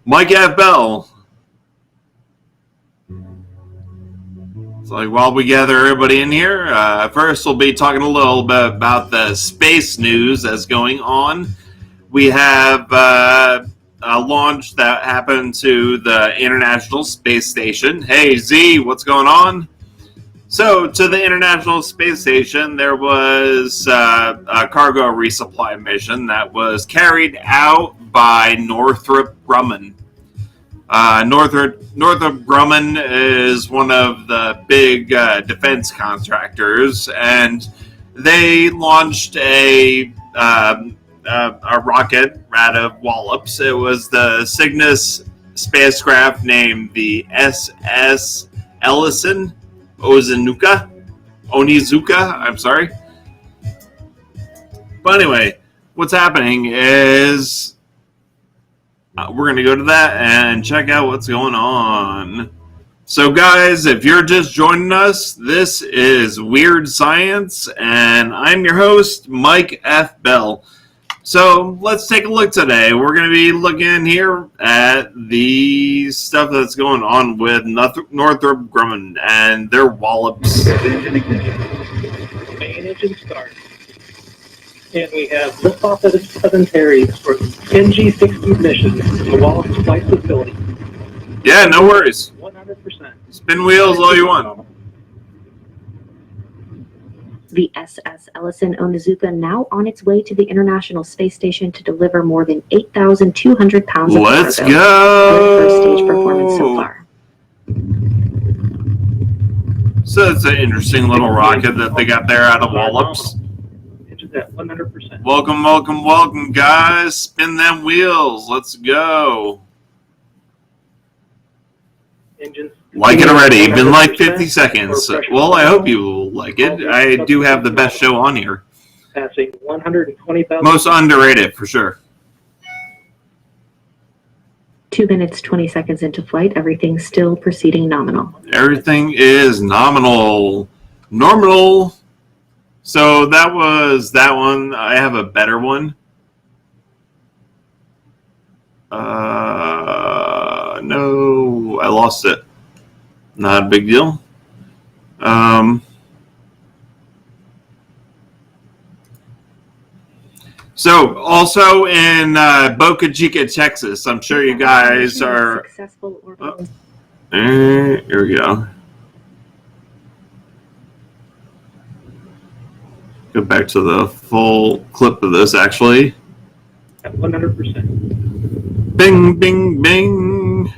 Mike F. Bell. So, while we gather everybody in here, first we'll be talking a little bit about the space news that's going on. We have a launch that happened to the International Space Station. Hey, Z, what's going on? So, to the International Space Station, there was a cargo resupply mission that was carried out by Northrop Grumman. Northrop Grumman is one of the big defense contractors, and they launched a rocket out of Wallops. It was the Cygnus spacecraft named the SS Ellison Onizuka. I'm sorry. But anyway, what's happening is we're going to go to that and check out what's going on. So, guys, if you're just joining us, this is Weird Science, and I'm your host, Mike F. Bell. So, let's take a look today. We're going to be looking here at the stuff that's going on with Northrop Grumman and their Wallops. Main engine start. And we have liftoff at its Southern Terry's for the NG-60 mission to the Wallops Flight Facility. Yeah, no worries. 100%. Spin wheels all you want. The SS Ellison Onizuka now on its way to the International Space Station to deliver more than 8,200 pounds of Let's cargo. go! Good first stage performance so far. So it's an interesting little rocket that they got there out of Wallops. Engines at 100%. Welcome, guys. Spin them wheels. Let's go. Engines. Like it already. Been like 50 seconds. Well, I hope you will like it. I do have the best show on here. Passing 120,000. Most underrated, for sure. 2 minutes, 20 seconds into flight. Everything's still proceeding nominal. Everything is nominal. Normal. So that was that one. I have a better one. No, I lost it. Not a big deal. So also in Boca Chica, Texas, I'm sure you guys are. Successful orbital. Here we go. Go back to the full clip of this, actually. At 100%. Bing, bing, bing.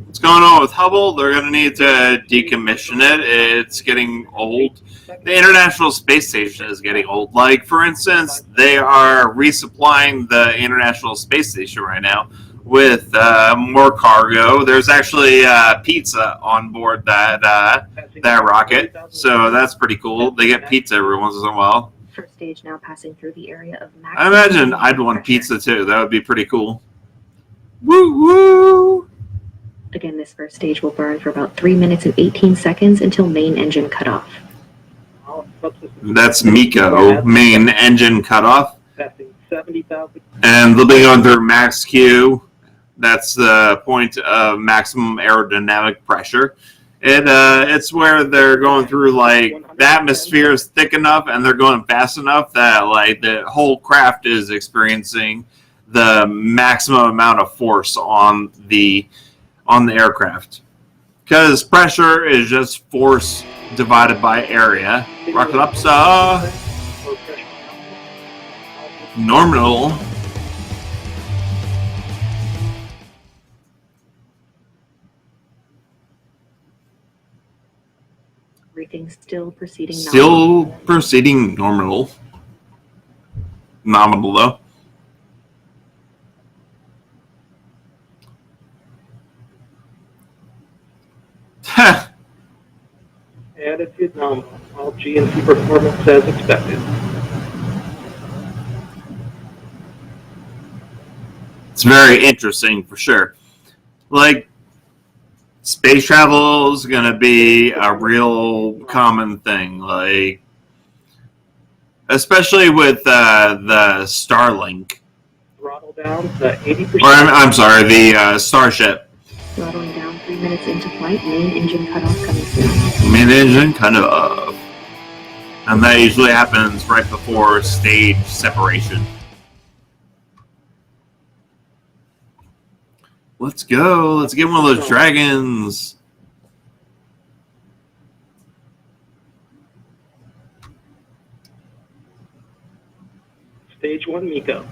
What's going on with Hubble? They're going to need to decommission it. It's getting old. The International Space Station is getting old. Like, for instance, they are resupplying the International Space Station right now with more cargo. There's actually pizza on board that rocket, so that's pretty cool. They get pizza every once in a while. First stage now passing through the area of maximum. I imagine I'd want pizza too. That would be pretty cool. Woo woo! Again, this first stage will burn for about 3 minutes and 18 seconds until main engine cutoff. That's MECO, main engine cutoff. Passing 70,000. And they'll be going through max Q. That's the point of maximum aerodynamic pressure. It's where they're going through, like, the atmosphere is thick enough and they're going fast enough that, like, the whole craft is experiencing the maximum amount of force on the aircraft. Because pressure is just force divided by area. Rocket up, Nominal. Everything's still proceeding nominal. Still proceeding nominal. Nominal, though. Attitude nominal. All GNC performance as expected. It's very interesting, for sure. Like, space travel is going to be a real common thing. Like, especially with the Starlink. Throttle down to 80%. Or I'm sorry, the Starship. Throttling down 3 minutes into flight. Main engine cutoff coming soon. Main engine kind of, and that usually happens right before stage separation. Let's go. Let's get one of those dragons. Stage 1 MECO.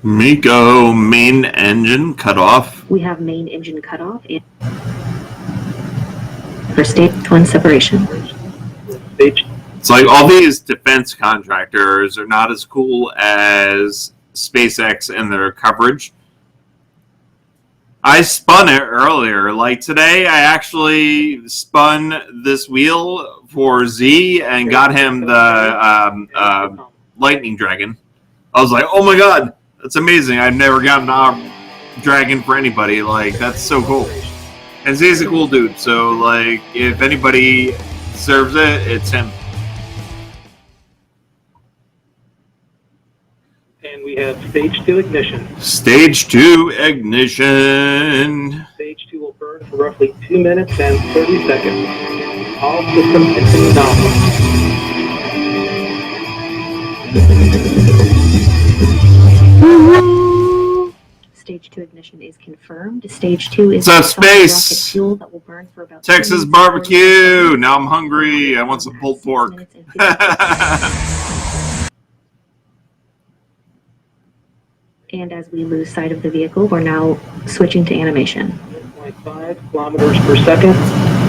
MECO, main engine cutoff. We have main engine cutoff for stage 1 separation. Stage. It's like all these defense contractors are not as cool as SpaceX in their coverage. I spun it earlier. Like today, I actually spun this wheel for Z and got him the Lightning Dragon. I was like, oh my god, that's amazing. I've never gotten a dragon for anybody. Like, that's so cool. And Z's a cool dude, so like, if anybody deserves it, it's him. And we have stage 2 ignition. Stage 2 ignition. Stage 2 will burn for roughly 2 minutes and 30 seconds. All systems continue nominal. Stage 2 ignition is confirmed. Stage 2 is What's up, rocket space? fuel that will burn for about Texas 2 minutes and 40 barbecue. seconds. Now I'm hungry. I want some pulled 6 pork. minutes and 50 seconds. And as we lose sight of the vehicle, we're now switching to animation. 1.5 kilometers per second.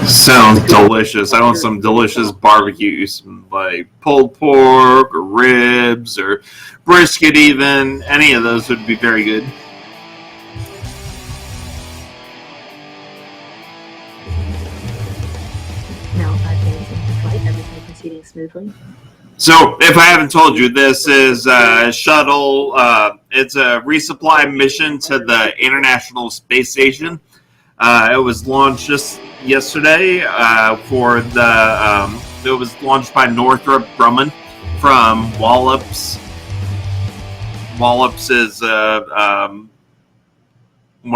Sounds delicious. I want some delicious barbecue, some like pulled pork or ribs or brisket even. Any of those would be very good. Now 5 minutes into flight, everything proceeding smoothly. So, if I haven't told you, this is a shuttle. It's a resupply mission to the International Space Station. It was launched just yesterday for the. It was launched by Northrop Grumman from Wallops. Wallops is one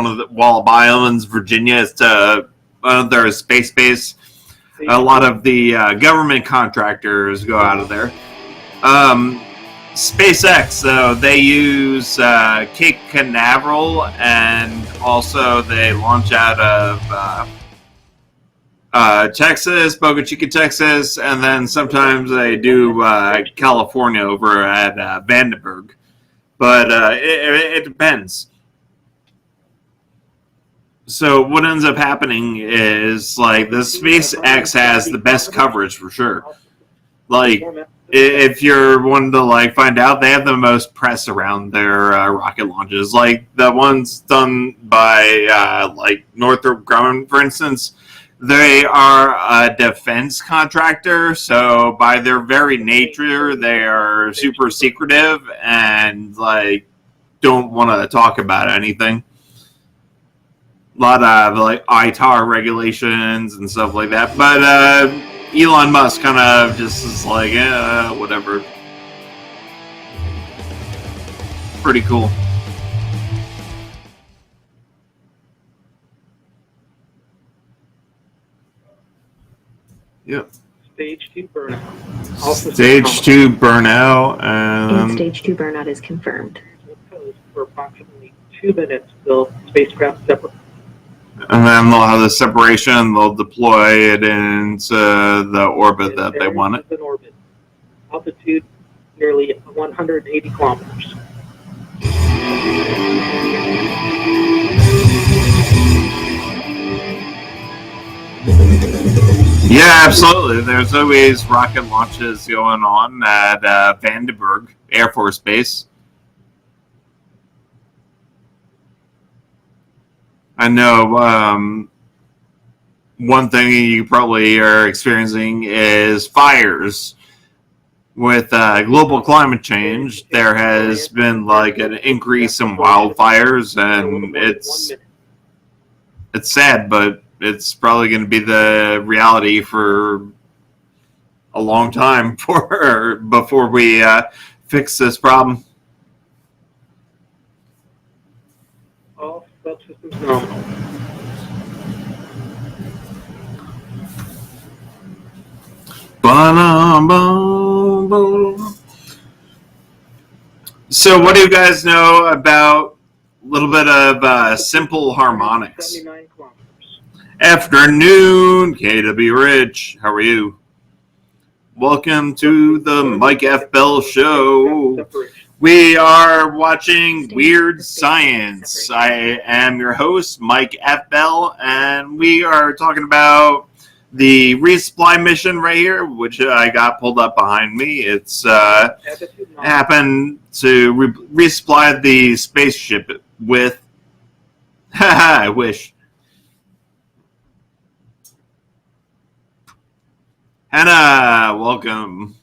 of the Wallop Islands, Virginia. It's their space base. A lot of the government contractors go out of there. SpaceX, though, they use Cape Canaveral, and also they launch out of Texas, Boca Chica, Texas, and then sometimes they do California over at Vandenberg. But it depends. So what ends up happening is like the SpaceX has the best coverage for sure. Like if you're wanting to like find out, they have the most press around their rocket launches. Like the ones done by like Northrop Grumman, for instance, they are a defense contractor. So by their very nature, they are super secretive and like don't want to talk about anything. A lot of like ITAR regulations and stuff like that, but Elon Musk kind of just is like, whatever. Pretty cool. Yep. Stage 2 burnout. Stage 2 burnout, And stage 2 burnout is confirmed. For approximately 2 minutes till spacecraft separate. and then they'll have the separation. They'll deploy it into the orbit that they want it. In orbit. Altitude nearly 180 kilometers. Yeah, absolutely. There's always rocket launches going on at Vandenberg Air Force Base. I know one thing you probably are experiencing is fires. With global climate change, there has been like an increase in wildfires, and it's sad, but it's probably going to be the reality for a long time before we fix this problem. All subsystems nominal. Ba-dum-bum-bum. So, what do you guys know about a little bit of simple harmonics? 79 kilometers. Afternoon, KW Rich. How are you? Welcome to the Mike F. Bell Show. Separation. We are watching Weird Science. I am your host, Mike F. Bell, and we are talking about the resupply mission right here, which I got pulled up behind me. It's Attitude nominal. happened to resupply the spaceship with. I wish. Hannah, welcome.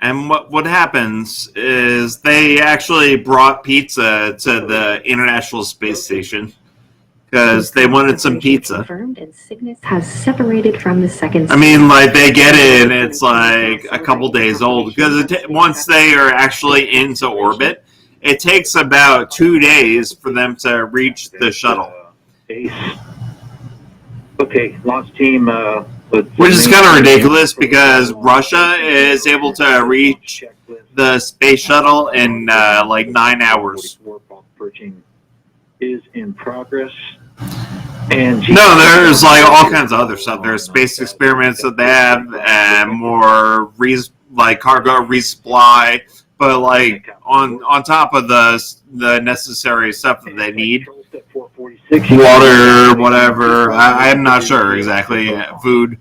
And what happens is they actually brought pizza to the International Space Station because they wanted some pizza. Confirmed, and Cygnus has separated from the second. I mean, like, they get it, and it's like a couple days old because once they are actually into orbit, it takes about 2 days for them to reach the shuttle. Ace. Okay, launch team. Which is kind of ridiculous because Russia is able to reach the space shuttle in like 9 hours. Purging is in progress. And No, there's like all kinds of other stuff. There's space experiments that they have, and more like cargo resupply. But like on top of the necessary stuff that they need, water, whatever. I'm not sure exactly. Food.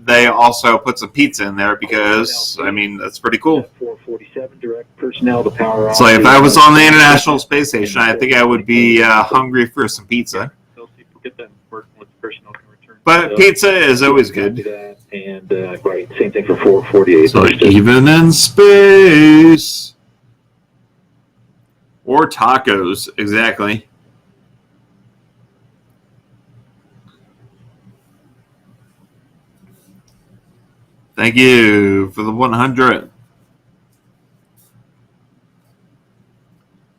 They also put some pizza in there because I mean that's pretty cool. 447 direct personnel to power off. So if I was on the International Space Station, I think I would be hungry for some pizza. But pizza is always good. And right, same thing for 448. So even in space. Or tacos, exactly. Thank you for the 100.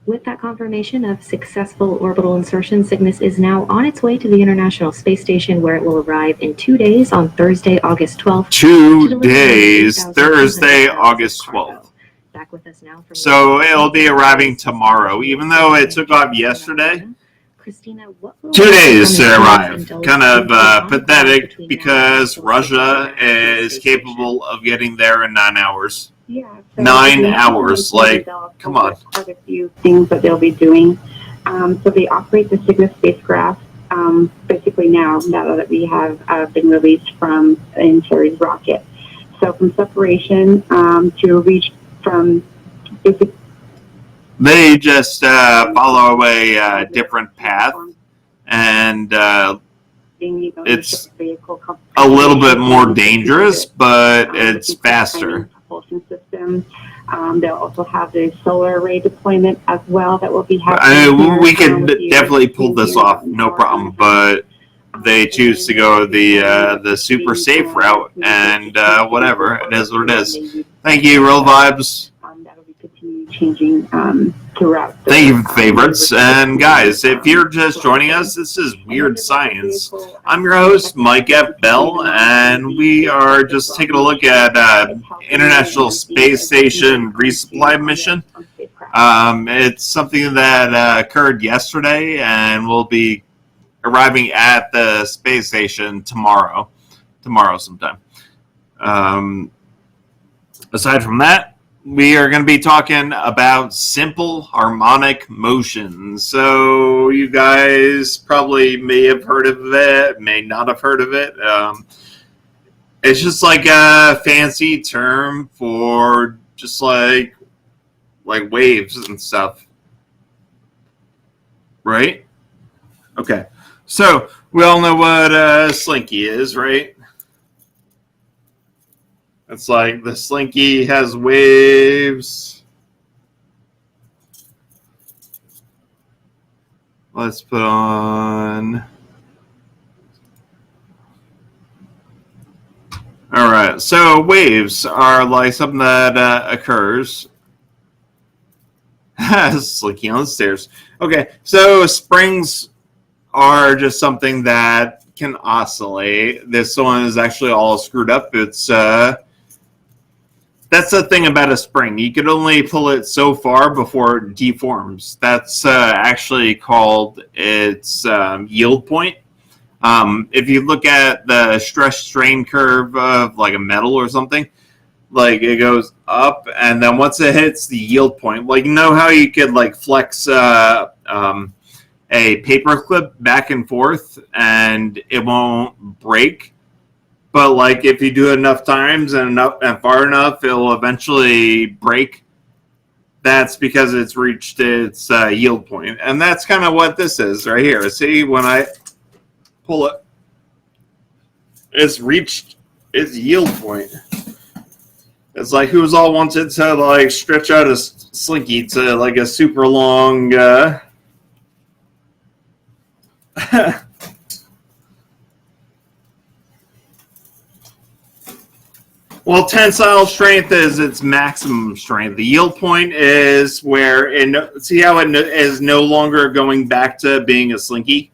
With that confirmation of successful orbital insertion, Cygnus is now on its way to the International Space Station, where it will arrive in 2 days on Thursday, August 12th. 2 days, Thursday, August 12th. Back with us now. So it'll be arriving tomorrow, even though it took off yesterday. Christina, what 2 days to arrive. Kind of pathetic because Russia is capable of getting there in 9 hours. Yeah, so 9 hours, like, come on. Quite a few things that they'll be doing. So they operate the Cygnus spacecraft basically now that we have been released from Antares rocket. So from separation to reach from basic. They just follow a different path, and it's a little bit more dangerous, but it's faster. Propulsion system. They'll also have the solar array deployment as well that will be happening. We could definitely pull this off, no problem, but they choose to go the super safe route, and whatever, it is what it is. Thank you, Real Vibes. That'll be continuing changing throughout. Thank you, favorites. And guys, if you're just joining us, this is Weird Science. I'm your host, Mike F. Bell, and we are just taking a look at International Space Station resupply mission. It's something that occurred yesterday and will be arriving at the space station tomorrow sometime. Aside from that, we are going to be talking about simple harmonic motion. So you guys probably may have heard of it, may not have heard of it. It's just like a fancy term for just like waves and stuff. Right? Okay. So we all know what a slinky is, right? It's like the slinky has waves. Let's put on So waves are like something that occurs. Slinky on the stairs. Okay, so springs are just something that can oscillate. This one is actually all screwed up. It's that's the thing about a spring. You could only pull it so far before it deforms. That's actually called its yield point. If you look at the stress strain curve of like a metal or something, like it goes up, and then once it hits the yield point, like you know how you could like flex a paper clip back and forth and it won't break. But like if you do it enough times and far enough, it'll eventually break. That's because it's reached its yield point, and that's kind of what this is right here. See, when I pull it, it's reached its yield point. It's like who's all wanted to like stretch out a slinky to like a super long. Well, tensile strength is its maximum strength. The yield point is where see how it is no longer going back to being a slinky?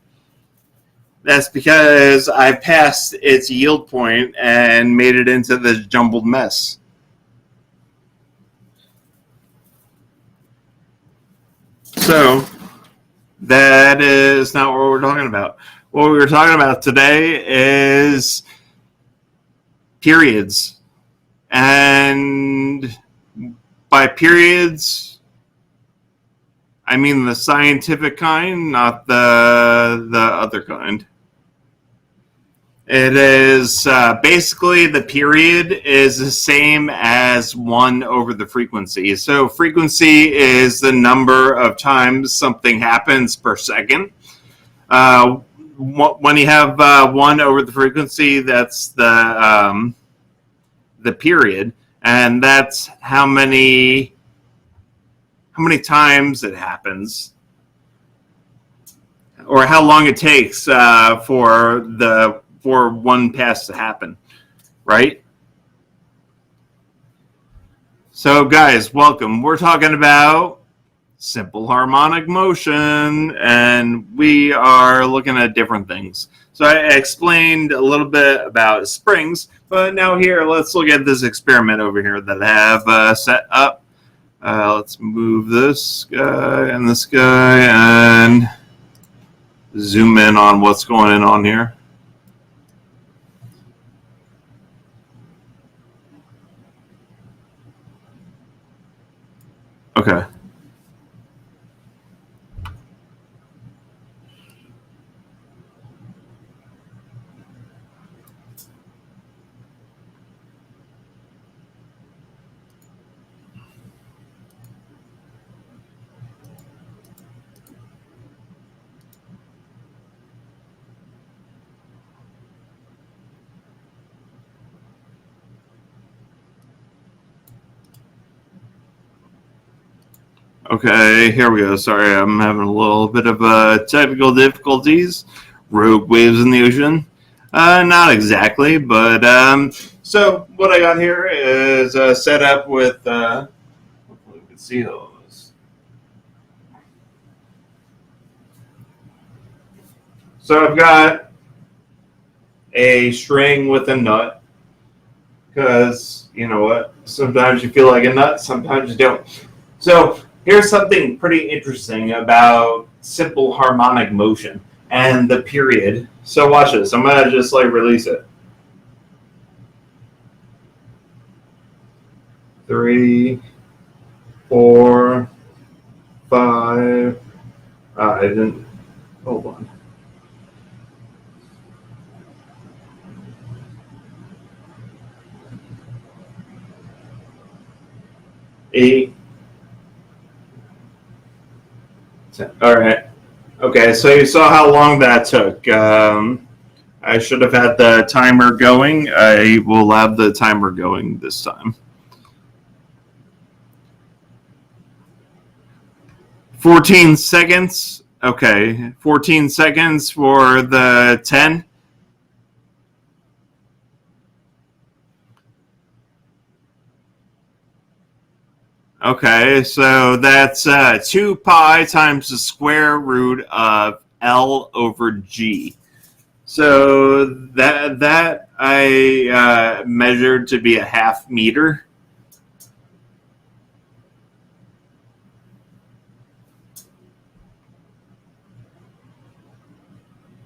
That's because I passed its yield point and made it into this jumbled mess. So that is not what we're talking about. What we were talking about today is periods. And by periods, I mean the scientific kind, not the other kind. It is basically the period is the same as 1 over the frequency. So frequency is the number of times something happens per second. When you have 1 over the frequency, that's the period, and that's how many times it happens, or how long it takes for one pass to happen, right? So guys, welcome. We're talking about simple harmonic motion, and we are looking at different things. So I explained a little bit about springs, but now here, let's look at this experiment over here that I have set up. Let's move this guy and this guy and zoom in on what's going on here. Okay. Okay, here we go. Sorry, I'm having a little bit of technical difficulties. Rogue waves in the ocean. Not exactly, but so what I got here is set up with hopefully we can see those. So I've got a string with a nut, because you know what? Sometimes you feel like a nut, sometimes you don't. So here's something pretty interesting about simple harmonic motion and the period. So watch this. I'm going to just like release it. 3, 4, 5. I didn't. Hold on. 8. All right. Okay, so you saw how long that took. I should have had the timer going. I will have the timer going this time. 14 seconds. Okay, 14 seconds for the 10. Okay, so that's 2 pi times the square root of L over G. So that I measured to be a half meter.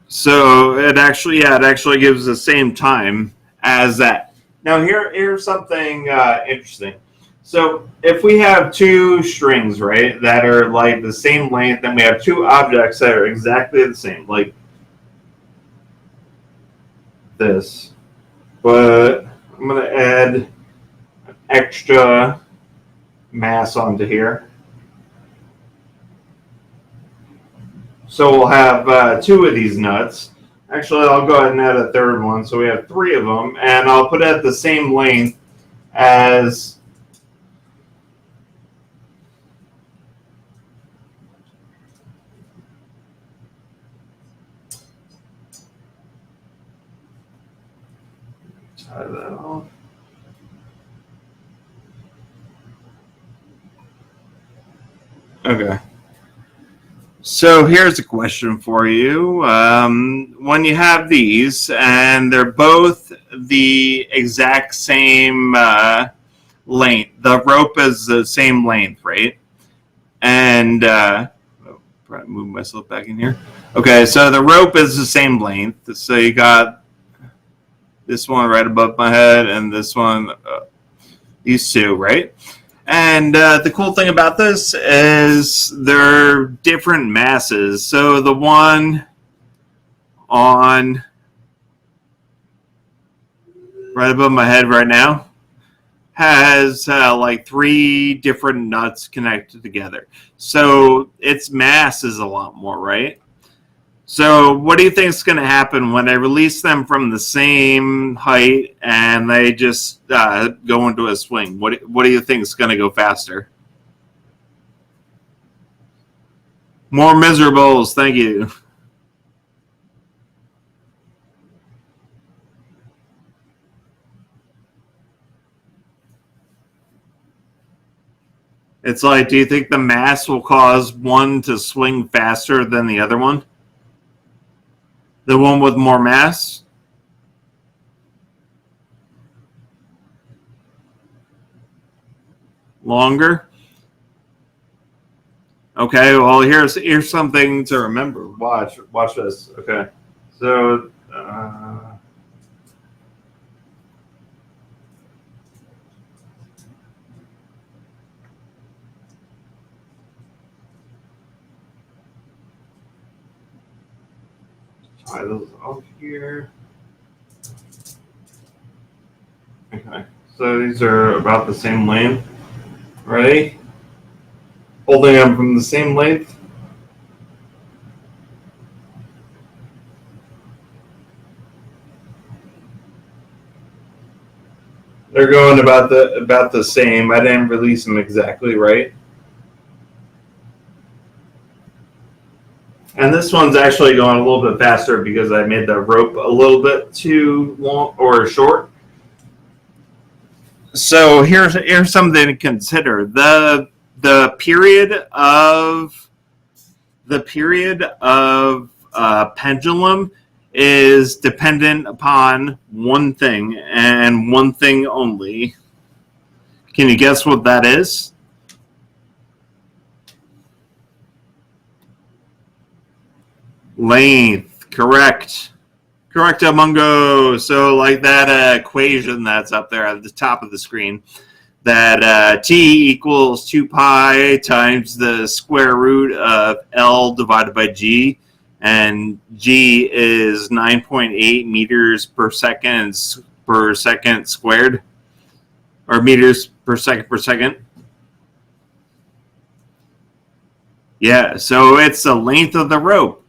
So it actually gives the same time as that. Now here's something interesting. So if we have 2 strings, right, that are like the same length, and we have 2 objects that are exactly the same, like this, but I'm going to add extra mass onto here. So we'll have 2 of these nuts. Actually, I'll go ahead and add a third one, so we have 3 of them, and I'll put it at the same length as tie that off. Okay. So here's a question for you. When you have these and they're both the exact same length, the rope is the same length, right? And probably move myself back in here. Okay, so the rope is the same length. So you got this one right above my head and this one, these 2, right? And the cool thing about this is they're different masses. So the one on right above my head right now has like 3 different nuts connected together. So its mass is a lot more, right? So what do you think is going to happen when I release them from the same height and they just go into a swing? What do you think is going to go faster? More miserables, thank you. It's like, do you think the mass will cause one to swing faster than the other one? The one with more mass? Longer? Okay, well, here's something to remember. Watch this. Okay, so tie those off here. Okay, so these are about the same length. Ready? Holding them from the same length. They're going about the same. I didn't release them exactly right. And this one's actually going a little bit faster because I made the rope a little bit too long or short. So here's something to consider. The period of pendulum is dependent upon one thing and one thing only. Can you guess what that is? Length. Correct, Mungo. So like that equation that's up there at the top of the screen, that t equals 2 pi times the square root of L divided by G, and G is 9.8 meters per second squared, or meters per second. Yeah, so it's the length of the rope.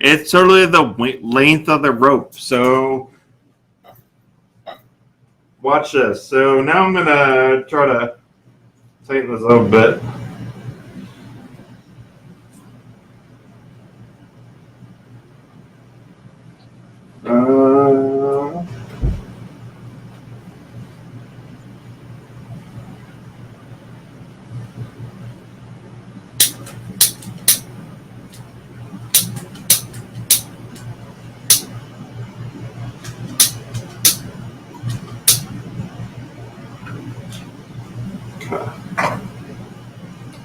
It's totally the length of the rope. So watch this. So now I'm going to try to tighten this a little bit.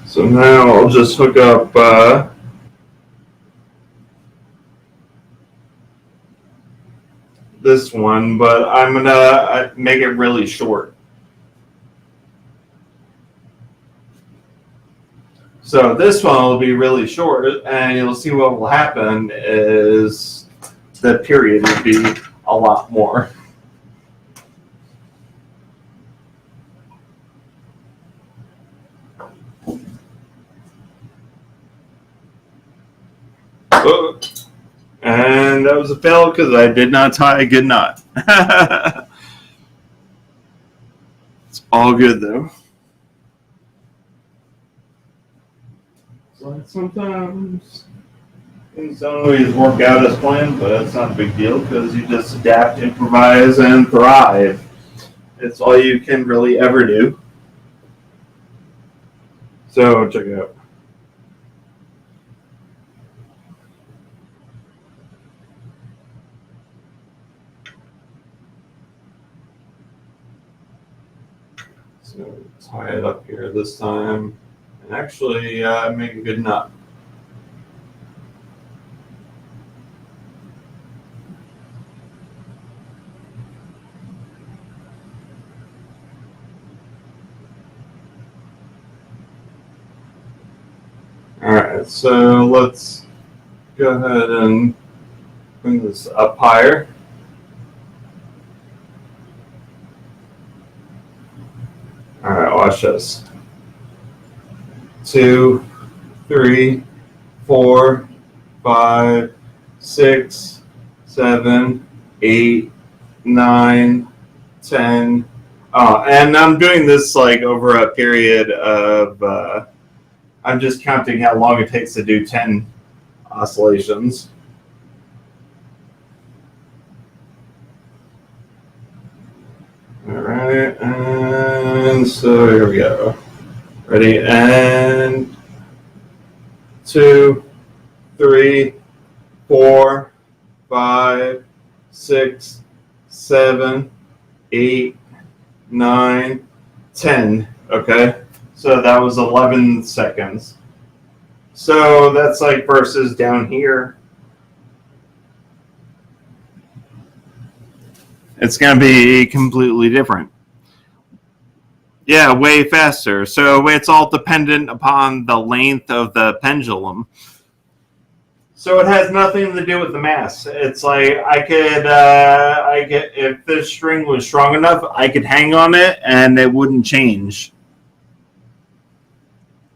So now I'll just hook up this one, but I'm gonna make it really short. So this one will be really short, and you'll see what will happen is the period will be a lot more. Oh, and that was a fail because I did not tie a good knot. It's all good though. Like sometimes things don't always work out as planned, but it's not a big deal because you just adapt, improvise, and thrive. It's all you can really ever do. So check it out. So tie it up here this time. And actually make a good knot. Alright, so let's go ahead and bring this up higher. Alright, watch this. 2, 3, 4, 5, 6, 7, 8, 9, 10. And I'm doing this like over a period of, I'm just counting how long it takes to do 10 oscillations. All right, and so here we go. Ready, and 2, 3, 4, 5, 6, 7, 8, 9, 10. Okay, so that was 11 seconds. So that's like versus down here. It's going to be completely different. Yeah, way faster. So it's all dependent upon the length of the pendulum. So it has nothing to do with the mass. It's like I could if this string was strong enough, I could hang on it and it wouldn't change.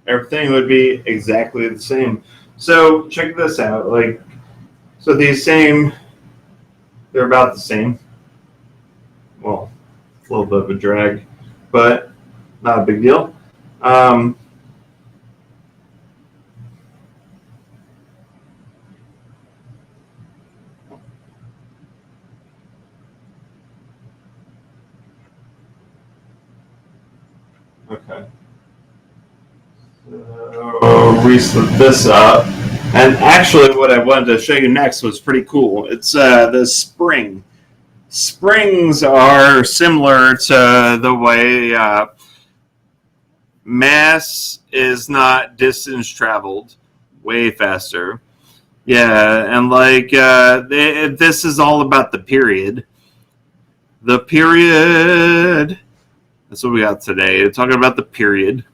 Everything would be exactly the same. So check this out. Like, so these same, they're about the same. Well, a little bit of a drag, but not a big deal. Okay. So reset this up. And actually what I wanted to show you next was pretty cool. It's the spring. Springs are similar to the way mass is not distance traveled, way faster. Yeah, and like this is all about the period. The period. That's what we got today. We're talking about the period.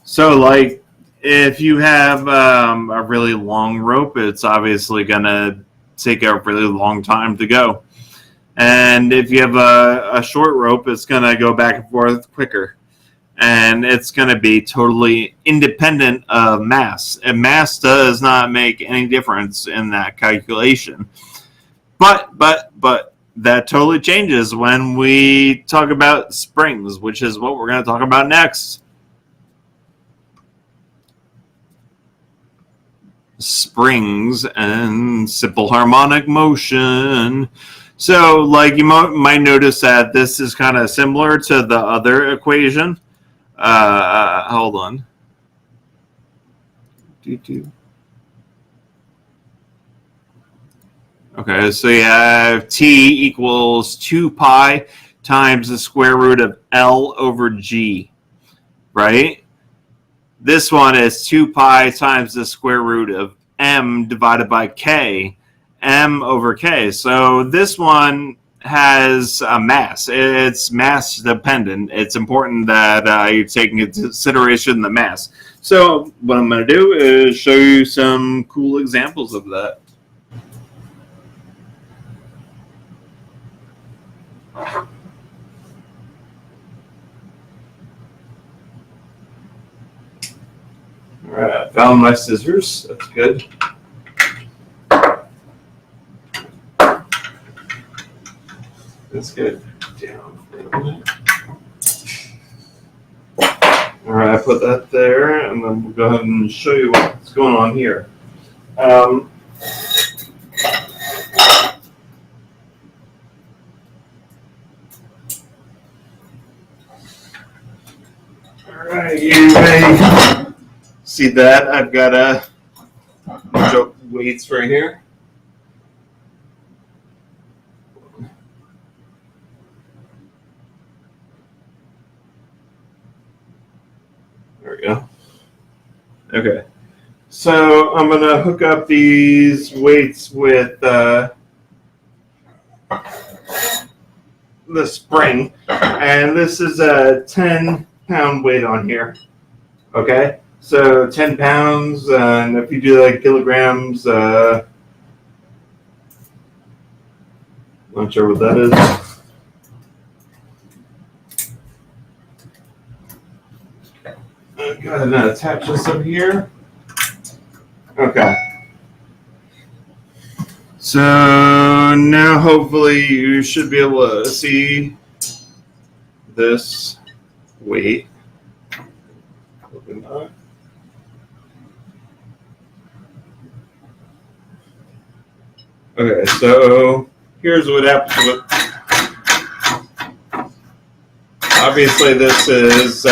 So, like, if you have a really long rope, it's obviously going to take a really long time to go. And if you have a short rope, it's going to go back and forth quicker. And it's going to be totally independent of mass. And mass does not make any difference in that calculation. But that totally changes when we talk about springs, which is what we're going to talk about next. Springs and simple harmonic motion. So, like, you might notice that this is kind of similar to the other equation. Hold on. Okay, so you have t equals 2 pi times the square root of L over G, right? This one is 2 pi times the square root of M divided by K, M over K. So this one has a mass. It's mass dependent. It's important that you take into consideration the mass. So what I'm going to do is show you some cool examples of that. All right, I found my scissors. That's good. Let's get it down for a minute. All right, I put that there, and then we'll go ahead and show you what's going on here. All right, you may see that I've got a bunch of weights right here. There we go. Okay. So I'm going to hook up these weights with the spring. And this is a 10-pound weight on here. Okay? So 10 pounds, and if you do like kilograms, not sure what that is. Go ahead and attach this up here. Okay. So now hopefully you should be able to see this weight. Open that. Okay, so here's what happens with. Obviously, this is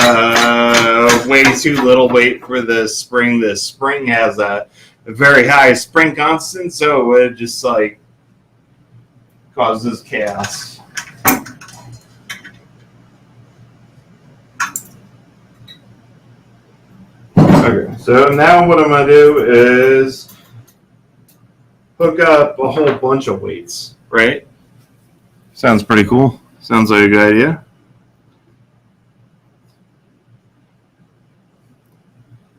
way too little weight for the spring. The spring has a very high spring constant, so it just like causes chaos. Okay, so now what I'm going to do is hook up a whole bunch of weights, right? Sounds pretty cool. Sounds like a good idea.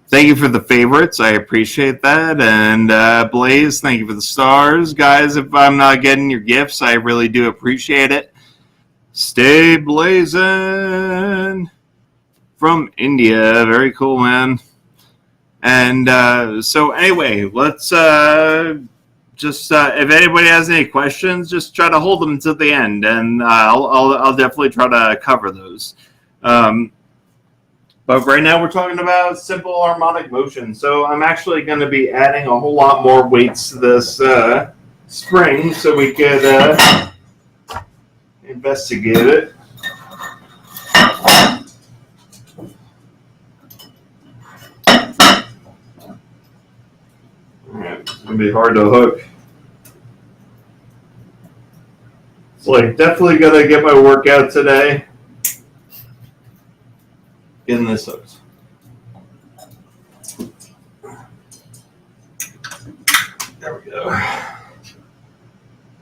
Thank you for the favorites. I appreciate that. And Blaze, thank you for the stars. Guys, if I'm not getting your gifts, I really do appreciate it. Stay blazing from India. Very cool, man. And so anyway, let's just if anybody has any questions, just try to hold them until the end, and I'll definitely try to cover those. But right now we're talking about simple harmonic motion. So I'm actually going to be adding a whole lot more weights to this spring so we could investigate it. Alright, it's going to be hard to hook. It's like definitely going to get my workout today. Getting this hooked. There we go.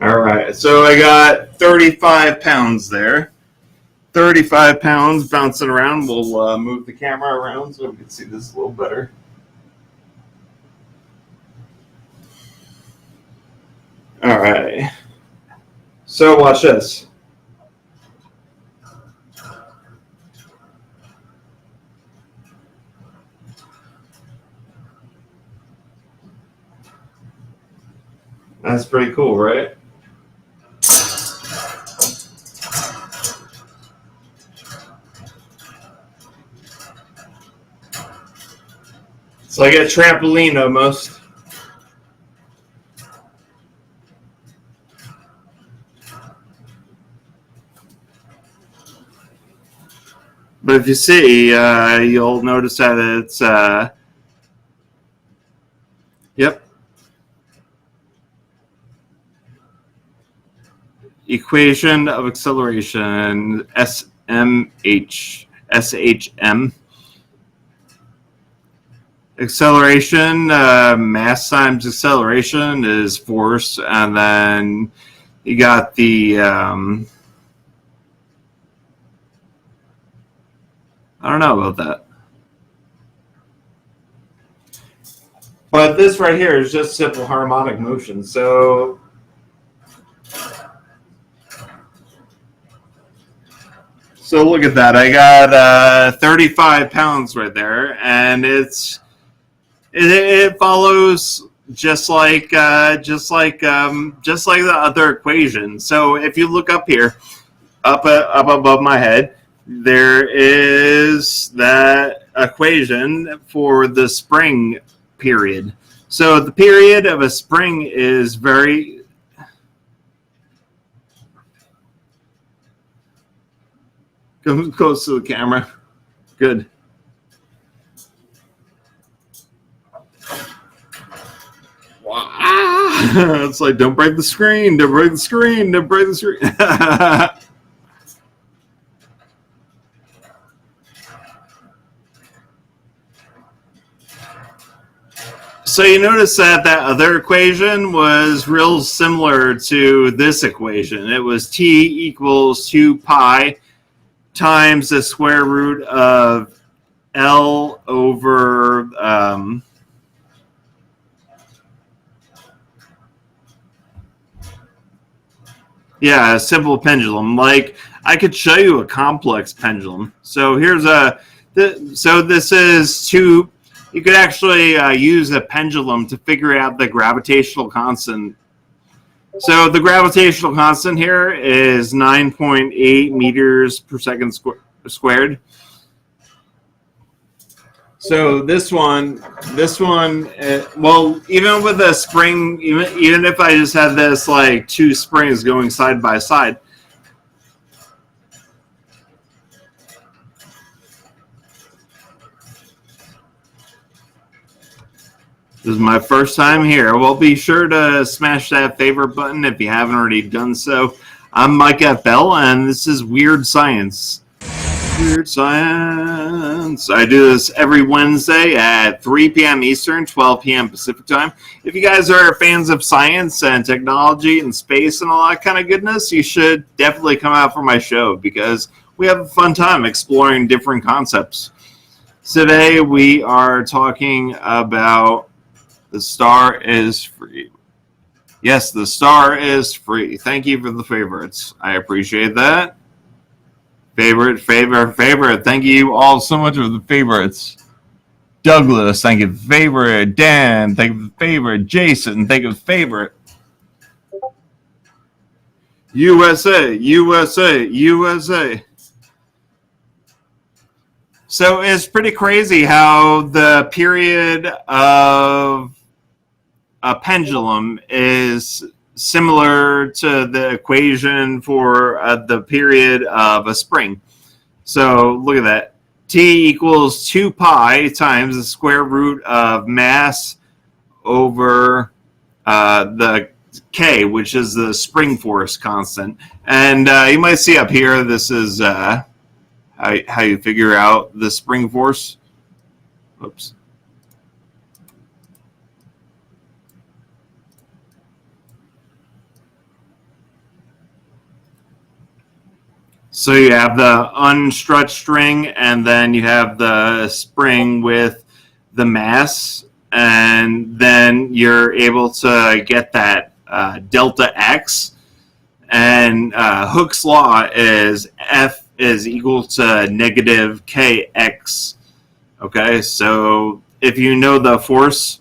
All right, so I got 35 pounds there. 35 pounds bouncing around. We'll move the camera around so we can see this a little better. All right. So watch this. That's pretty cool, right? It's like a trampoline almost. But if you see, you'll notice that it's, yep. equation of acceleration, SHM. Acceleration, mass times acceleration is force, and then you got the I don't know about that. But this right here is just simple harmonic motion. So look at that. I got 35 pounds right there, and it follows just like the other equation. So if you look up here, up above my head, there is that equation for the spring period. So the period of a spring is very come close to the camera. Good. Wow. It's like, don't break the screen, don't break the screen, don't break the screen. So you notice that other equation was real similar to this equation. It was t equals 2 pi times the square root of L over a simple pendulum. Like, I could show you a complex pendulum. So here's this is two. You could actually use a pendulum to figure out the gravitational constant. So the gravitational constant here is 9.8 meters per second squared. So this one, well, even with a spring, even if I just had this like two springs going side by side, this is my first time here. Well, be sure to smash that favorite button if you haven't already done so. I'm Mike F. Bell, and this is Weird Science. Weird Science. I do this every Wednesday at 3 p.m. Eastern, 12 p.m. Pacific time. If you guys are fans of science and technology and space and all that kind of goodness, you should definitely come out for my show because we have a fun time exploring different concepts. Today we are talking about the star is free. Yes, the star is free. Thank you for the favorites. I appreciate that. Favorite. Thank you all so much for the favorites. Douglas, thank you for the favorite. Dan, thank you for the favorite. Jason, thank you for the favorite. USA. So it's pretty crazy how the period of a pendulum is similar to the equation for the period of a spring. So look at that. T equals 2 pi times the square root of mass over the K, which is the spring force constant. And you might see up here, this is how you figure out the spring force. Oops. So you have the unstretched string, and then you have the spring with the mass, and then you're able to get that delta x. And Hooke's law is F is equal to negative kx. Okay, so if you know the force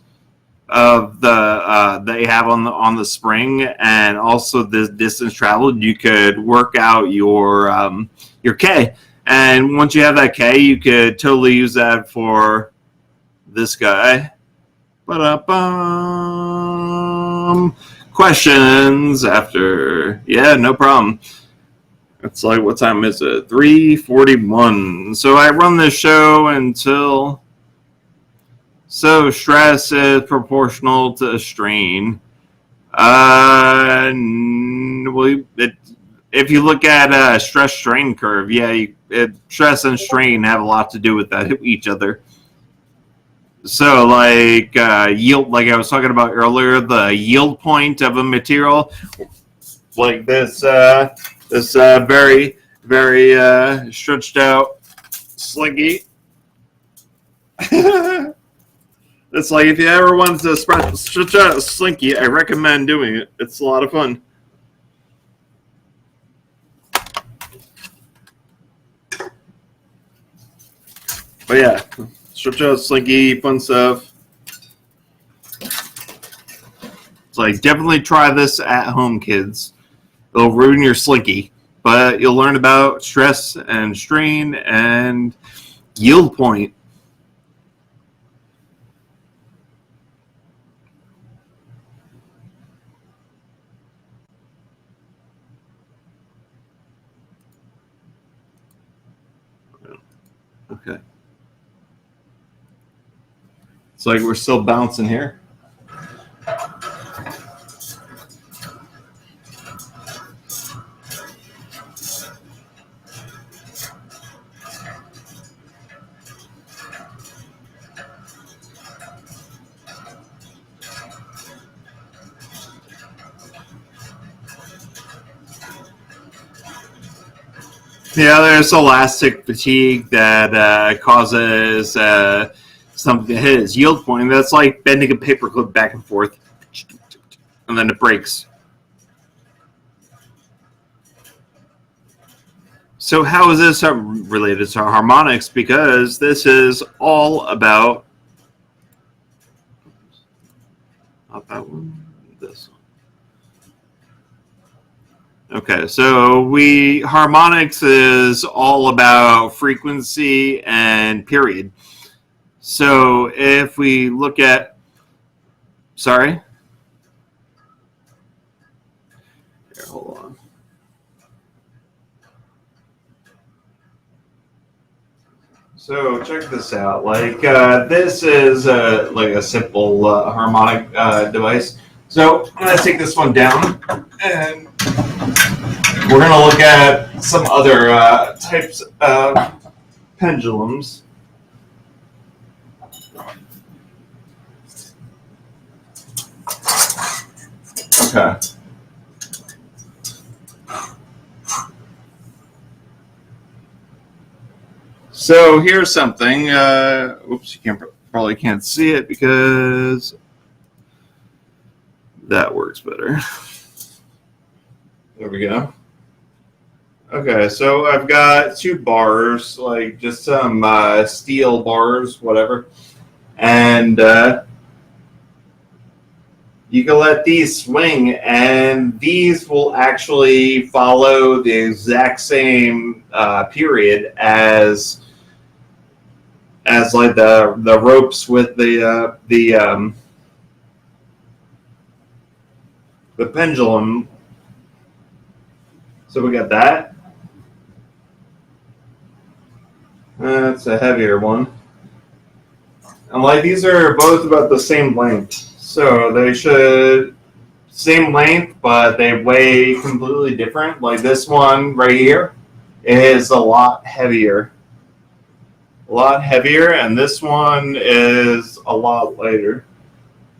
of the that you have on the spring and also the distance traveled, you could work out your k. And once you have that k, you could totally use that for this guy. Ba-da-bum. Questions after? Yeah, no problem. It's like, what time is it? 3:41. So I run this show until. So stress is proportional to strain. if you look at stress strain curve, stress and strain have a lot to do with each other. So, like yield, like I was talking about earlier, the yield point of a material, like this very, very stretched out slinky. It's like if you ever want to stretch out a slinky, I recommend doing it. It's a lot of fun. But yeah, stretch out slinky, fun stuff. It's like, definitely try this at home, kids. It'll ruin your slinky, but you'll learn about stress and strain and yield point. Okay. It's like we're still bouncing here. Yeah, there's elastic fatigue that causes something to hit its yield point. That's like bending a paperclip back and forth, and then it breaks. So how is this related to harmonics? Because this is all about, not that one, this one. Okay, so harmonics is all about frequency and period. So if we look at, sorry? Here, hold on. So check this out. Like this is like a simple harmonic device. So I'm gonna take this one down, and we're going to look at some other types of pendulums. Okay. So here's something. Oops, you probably can't see it because that works better. There we go. Okay, so I've got two bars, like just some steel bars, whatever. And you can let these swing, and these will actually follow the exact same period as like the ropes with the pendulum. So we got that. That's a heavier one. And like these are both about the same length. So they should, same length, but they weigh completely different. Like this one right here is a lot heavier. And this one is a lot lighter.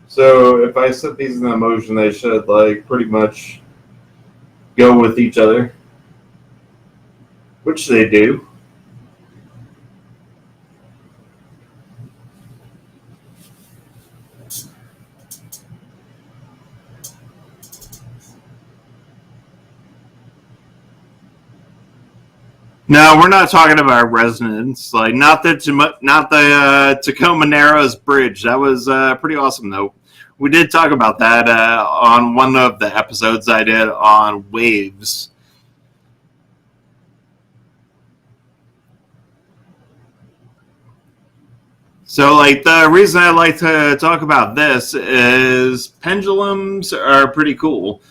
So if I set these in motion, they should like pretty much go with each other, which they do. No, we're not talking about resonance. Like not the Tacoma Narrows Bridge. That was pretty awesome, though. We did talk about that on one of the episodes I did on waves. So, like, the reason I like to talk about this is pendulums are pretty cool.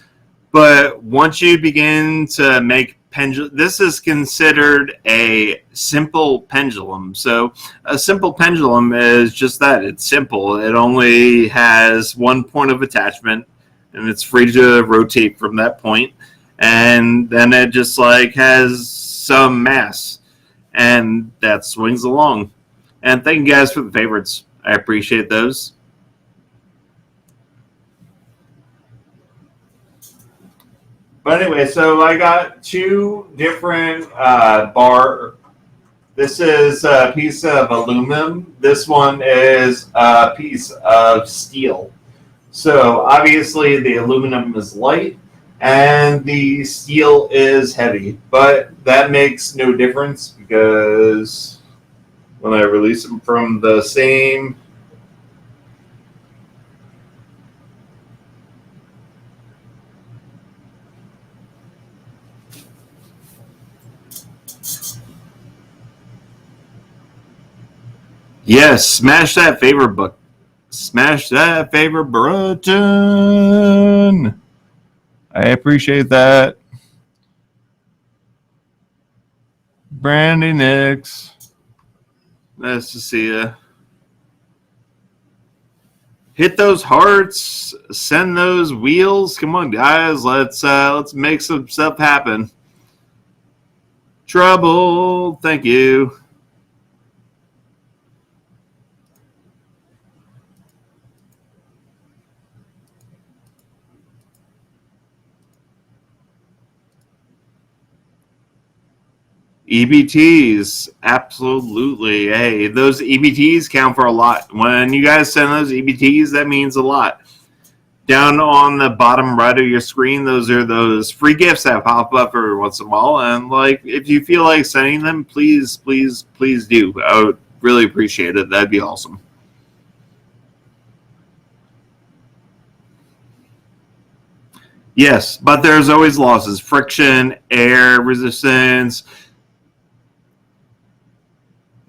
But once you begin to make this is considered a simple pendulum. So a simple pendulum is just that. It's simple. It only has one point of attachment, and it's free to rotate from that point. and then it just like has some mass, and that swings along. And thank you guys for the favorites. I appreciate those. But anyway, so I got two different bar. This is a piece of aluminum. This one is a piece of steel. So obviously the aluminum is light and the steel is heavy, but that makes no difference because when I release them from the same Yes, smash that favorite book. Smash that favorite button. I appreciate that. Brandy Nix. Nice to see you. Hit those hearts. Send those wheels. Come on, guys. Let's make some stuff happen. Trouble. Thank you. EBTs, absolutely. Hey, those EBTs count for a lot. When you guys send those EBTs, that means a lot. Down on the bottom right of your screen, those are those free gifts that pop up every once in a while. And like, if you feel like sending them, please, please, please do. I would really appreciate it. That'd be awesome. Yes, but there's always losses. Friction, air resistance.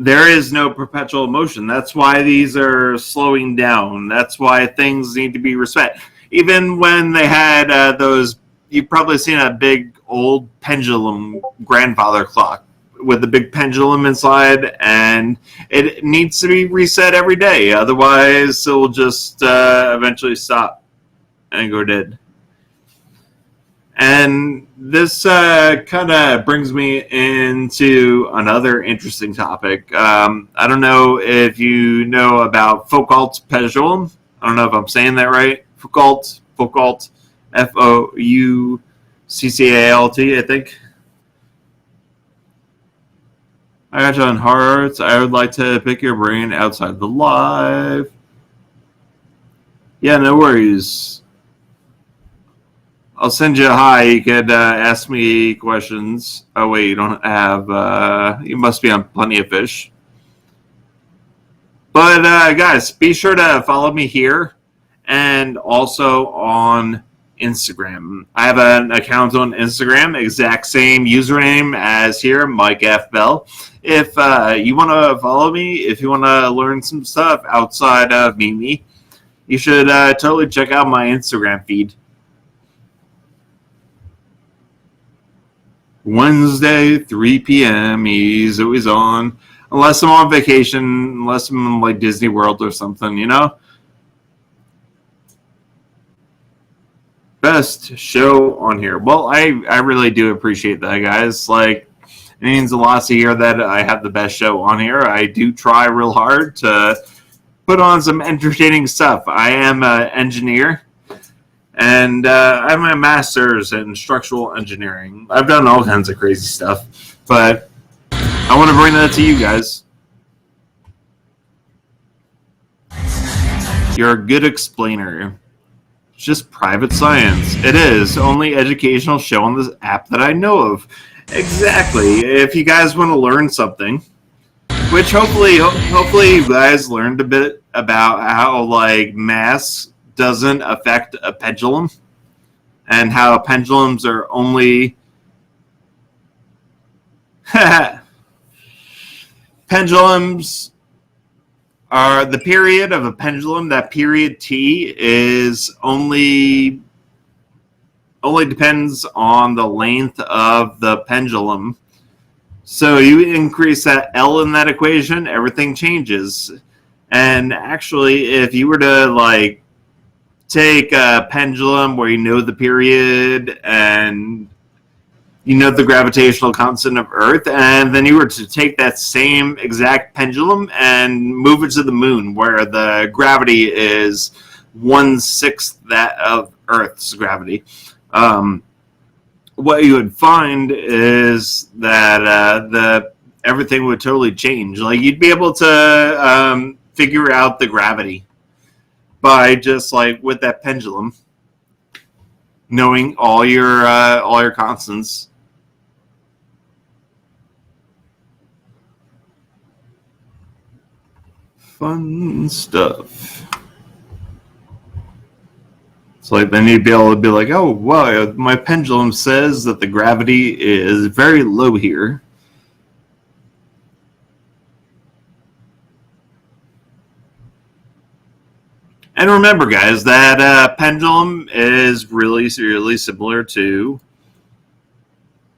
There is no perpetual motion. That's why these are slowing down. That's why things need to be respected. Even when they had those, you've probably seen a big old pendulum grandfather clock with a big pendulum inside, and it needs to be reset every day. Otherwise, it will just eventually stop and go dead. And this kind of brings me into another interesting topic. I don't know if you know about Foucault pendulum. I don't know if I'm saying that right. Foucault, Foucault, F-O-U-C-C-A-L-T, I think. I got you on hearts. I would like to pick your brain outside the live. Yeah, no worries. I'll send you a hi. You could ask me questions. Oh, wait, you don't have... you must be on Plenty of Fish. But, guys, be sure to follow me here and also on Instagram. I have an account on Instagram, exact same username as here, Mike F. Bell. If you want to follow me, if you want to learn some stuff outside of Mimi, you should totally check out my Instagram feed. Wednesday, 3 p.m. He's always on. Unless I'm on vacation, unless I'm in like Disney World or something, you know? Best show on here. Well, I really do appreciate that, guys. Like, it means a lot to hear that I have the best show on here. I do try real hard to put on some entertaining stuff. I am an engineer. And I have my master's in structural engineering. I've done all kinds of crazy stuff, but I want to bring that to you guys. You're a good explainer. It's just private science. It is. Only educational show on this app that I know of. Exactly. If you guys want to learn something, which hopefully you guys learned a bit about how like mass doesn't affect a pendulum and how pendulums are only pendulums are the period of a pendulum. That period T is only depends on the length of the pendulum. So you increase that L in that equation, everything changes. And actually, if you were to like take a pendulum where you know the period and you know the gravitational constant of Earth, and then you were to take that same exact pendulum and move it to the moon, where the gravity is 1/6 that of Earth's gravity. What you would find is that everything would totally change. Like you'd be able to figure out the gravity by just like with that pendulum, knowing all your constants. Fun stuff. It's like then you'd be able to be like, oh, wow, my pendulum says that the gravity is very low here. And remember, guys, that pendulum is really, really similar to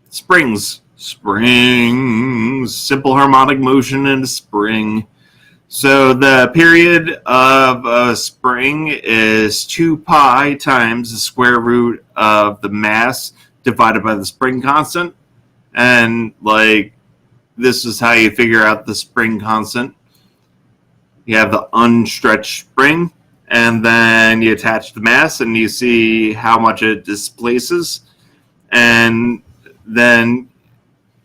springs. Springs, simple harmonic motion in a spring. So the period of a spring is 2 pi times the square root of the mass divided by the spring constant. And like this is how you figure out the spring constant. You have the unstretched spring, and then you attach the mass and you see how much it displaces. And then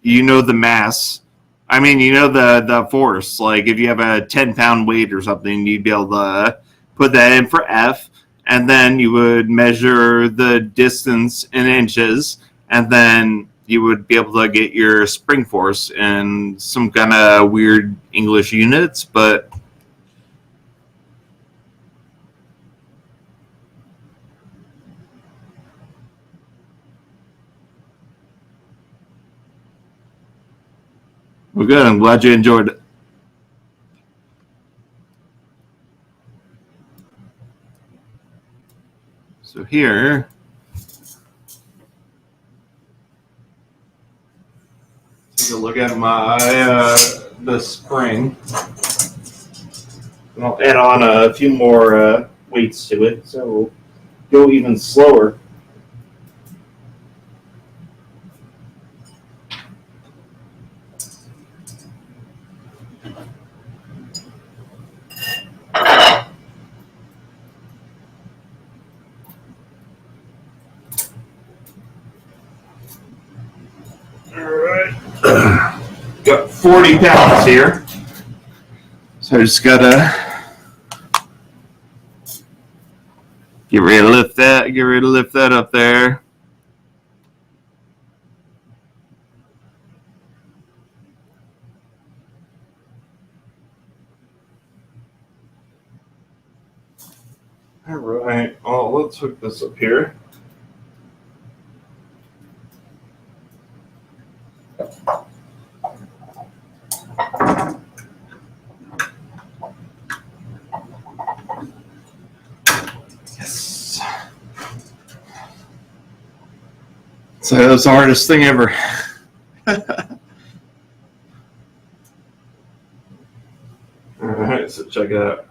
you know the mass. I mean, you know the force. Like if you have a 10-pound weight or something, you'd be able to put that in for F, and then you would measure the distance in inches, and then you would be able to get your spring force in some kind of weird English units, but well, good. I'm glad you enjoyed it. So here, take a look at my the spring. And I'll add on a few more weights to it, so go even slower. Got 40 pounds here. So I just gotta get ready to lift that up there. All right. Oh, let's hook this up here. Yes. So that was the hardest thing ever. All right, so check it out.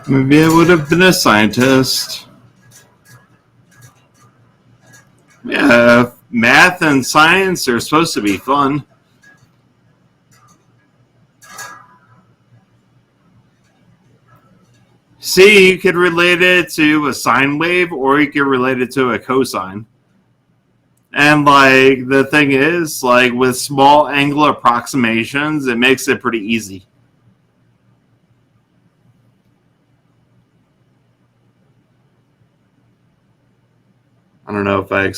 Maybe I would have been a scientist. Yeah, math and science are supposed to be fun. See, you could relate it to a sine wave, or you could relate it to a cosine. And like the thing is, like with small angle approximations, it makes it pretty easy. I don't know if I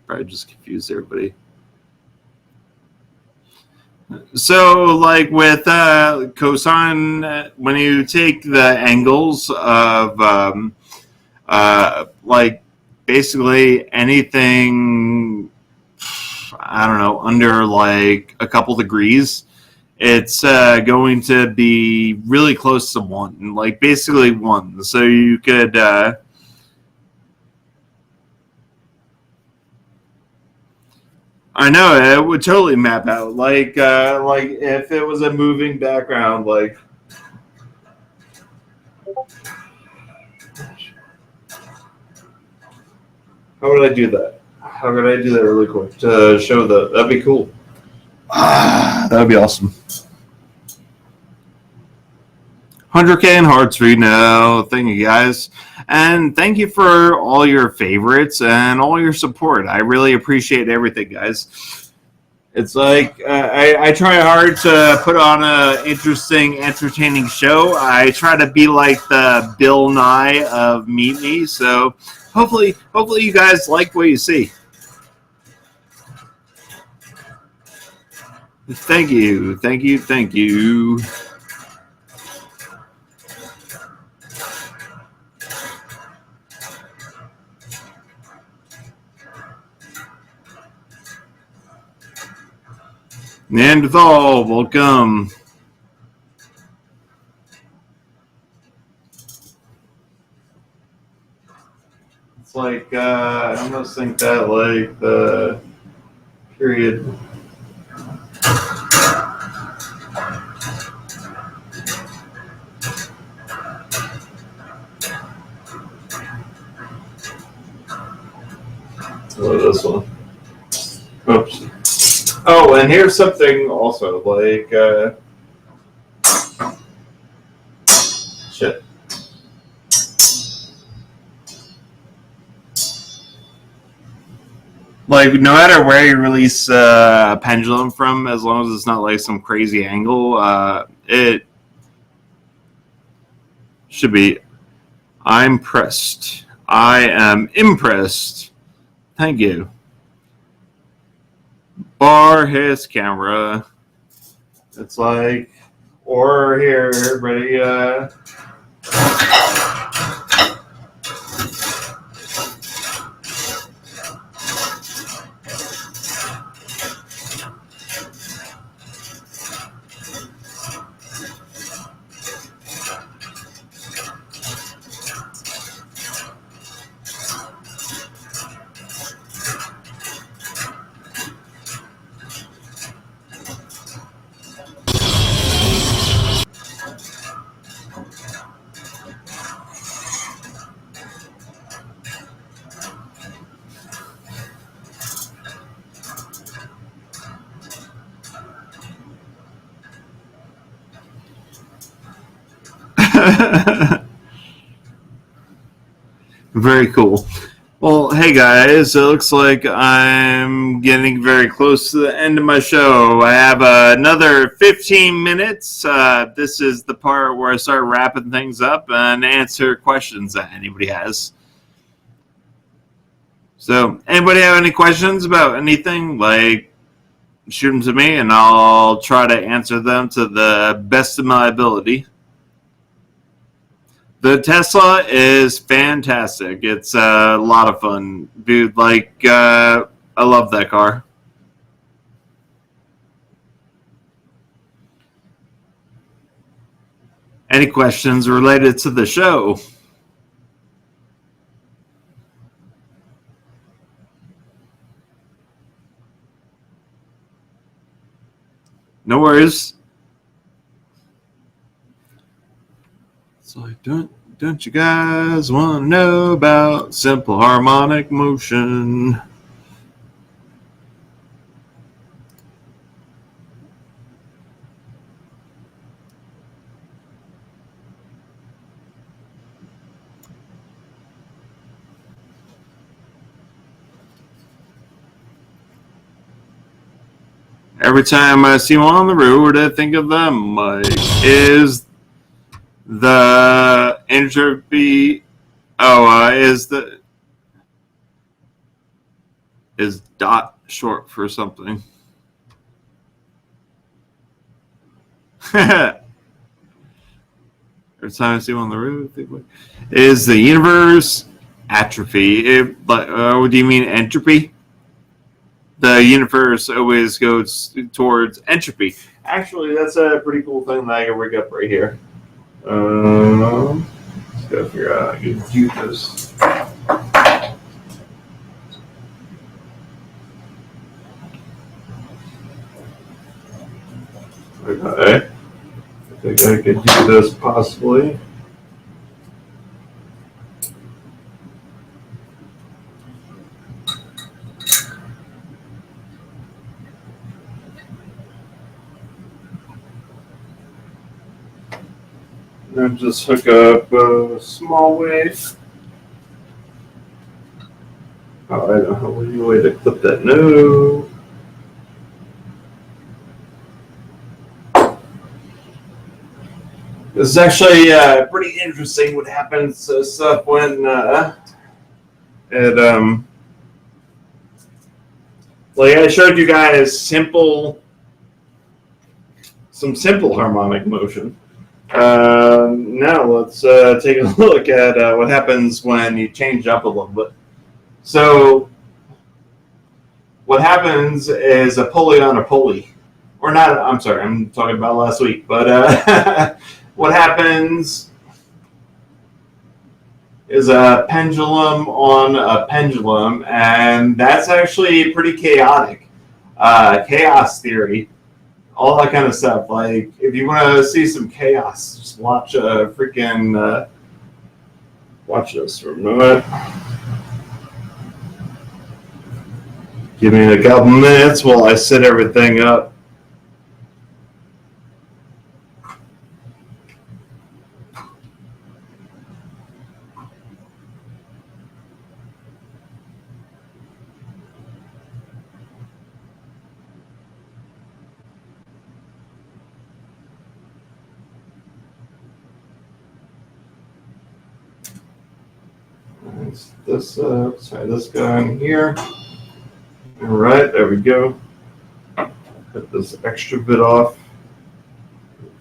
probably just confused everybody. So, like with cosine, when you take the angles of like basically anything, I don't know, under like a couple degrees, it's going to be really close to 1, like basically 1. So you could I know it would totally map out, like if it was a moving background, like. How would I do that? How could I do that really quick to show that? That'd be cool. That'd be awesome. 100K in hearts for you now. Thank you guys. And thank you for all your favorites and all your support. I really appreciate everything, guys. It's like I try hard to put on an interesting, entertaining show. I try to be like the Bill Nye of Meet Me. So hopefully you guys like what you see. Thank you. Neanderthal, welcome. It's like I almost think that like the period. What is this one? Oops. Oh, and here's something also, like, shit. Like, no matter where you release a pendulum from, as long as it's not like some crazy angle, it should be. I'm pressed. I am impressed. Thank you. Bar his camera. It's like, or here, everybody. Very cool. Well, hey guys, it looks like I'm getting very close to the end of my show. I have another 15 minutes. This is the part where I start wrapping things up and answer questions that anybody has. So, anybody have any questions about anything? Like, shoot them to me and I'll try to answer them to the best of my ability. The Tesla is fantastic. It's a lot of fun. Dude, like, I love that car. Any questions related to the show? No worries. It's like, don't you guys want to know about simple harmonic motion? Every time I see one on the road, I think of them. Like, is the entropy? Oh, is dot short for something? Every time I see one on the road, I think, like, is the universe atrophy? What do you mean entropy? the universe always goes towards entropy. Actually, that's a pretty cool thing that I can rig up right here. Let's go figure out how to do this. Okay. I think I could do this possibly. And just hook up a small wave. Oh, I don't have any way to clip that. No. This is actually pretty interesting what happens to stuff when it like I showed you guys some simple harmonic motion. Now let's take a look at what happens when you change up a little bit. So what happens is a pulley on a pulley. Or not, I'm sorry, I'm talking about last week. But what happens is a pendulum on a pendulum, and that's actually pretty chaotic. Chaos theory, all that kind of stuff. Like, if you want to see some chaos, just watch watch this for a moment. Give me a couple minutes while I set everything up. This guy in here. All right, there we go. Cut this extra bit off.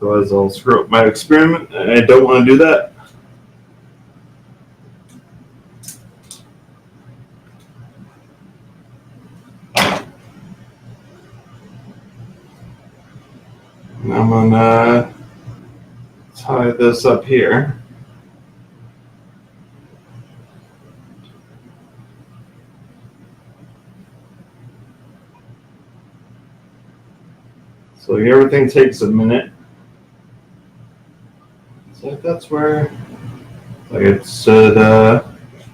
Otherwise, I'll screw up my experiment, and I don't want to do that. And I'm gonna tie this up here. So everything takes a minute. So that's where I should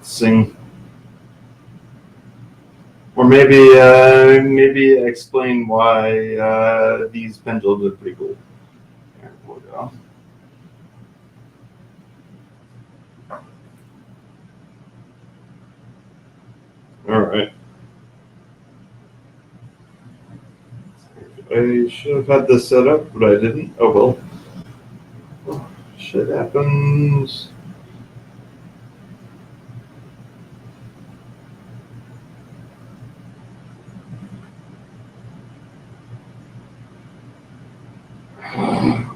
sing, or maybe explain why these pendulums are pretty cool. There we go. All right. I should have had this set up, but I didn't. Oh well. Oh, shit happens.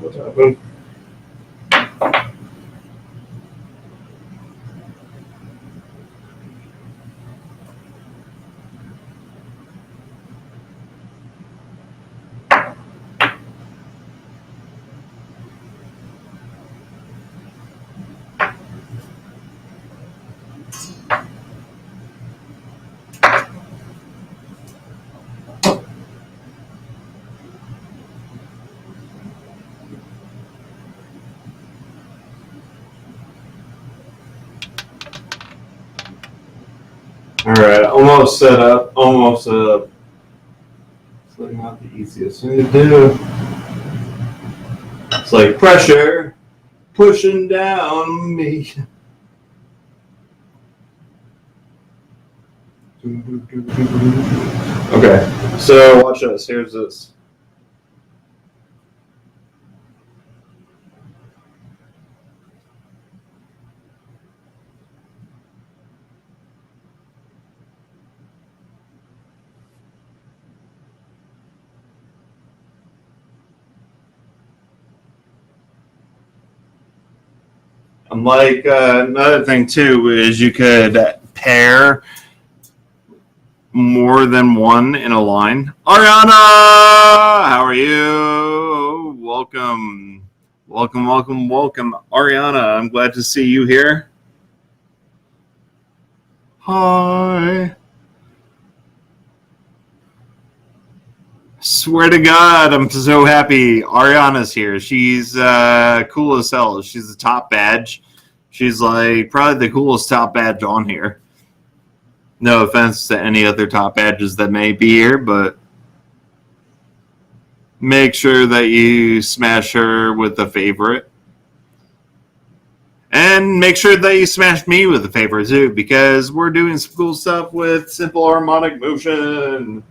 What happened? All right, almost set up. Almost set up. It's like not the easiest thing to do. It's like pressure pushing down me. Okay, so watch this. Here's this. And like another thing too is you could pair more than one in a line. Ariana, how are you? Welcome. Ariana, I'm glad to see you here. Hi. Swear to God, I'm so happy Ariana's here. She's cool as hell. She's the top badge. She's like probably the coolest top badge on here. No offense to any other top badges that may be here, but make sure that you smash her with a favorite. And make sure that you smash me with a favorite too, because we're doing some cool stuff with simple harmonic motion.